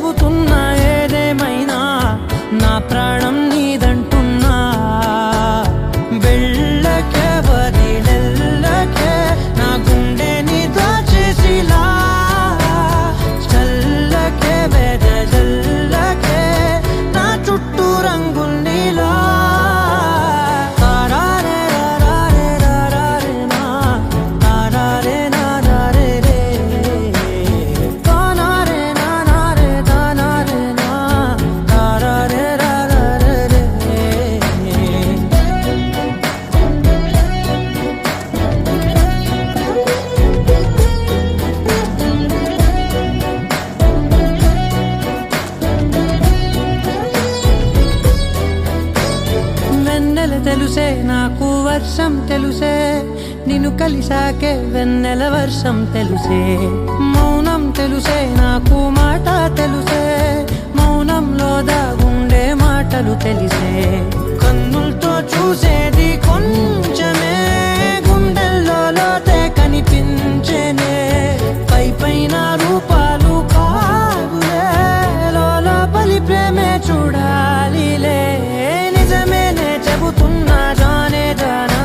చెబుతున్నా ఏదేమైనా నా ప్రాణం నీదంటున్నా వెళ్ళకే వదిలెళ్ళకే నా గుండెని దాచేసిలా చల్లకే వెదజల్లకే నా చుట్టూ రంగుల్నిలా తెలుసే నాకు వర్షం తెలుసే నిన్ను కలిసాకే వెన్నెల వర్షం తెలుసే మౌనం తెలుసే నాకు మాట తెలుసే మౌనంలో దాగుండే మాటలు తెలిసే కన్నులతో చూసేది కొంచెమే గుండెల్లో లోతే కనిపించేనే పై పైన రూపాలు కాదులే లోపలి ప్రేమే చూడాలిలే నిజమేనే చెబుతున్నా జానే జానా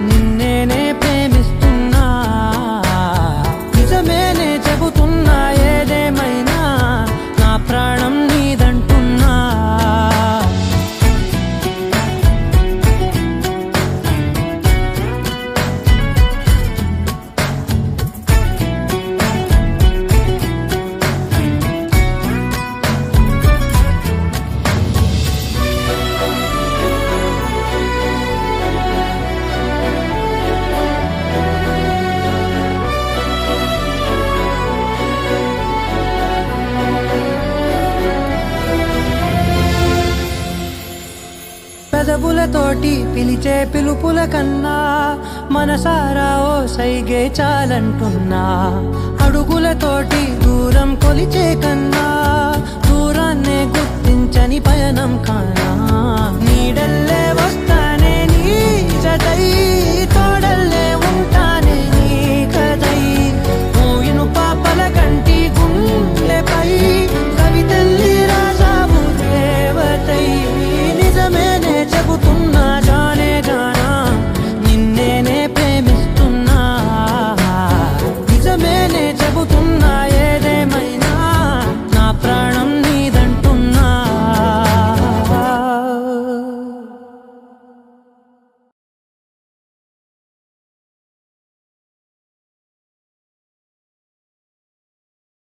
నిన్నేనే ప్రేమిస్తున్నా నిజమేనే చెబుతున్నా ఏదేమైనా నా ప్రాణం నీదంటున్నా పెదవులతోటి పిలిచే పిలుపుల కన్నా మనసారా ఓ సైగే చాలంటున్నా అడుగులతోటి దూరం కొలిచే కన్నా దూరాన్నే గుర్తించని పయనం కానా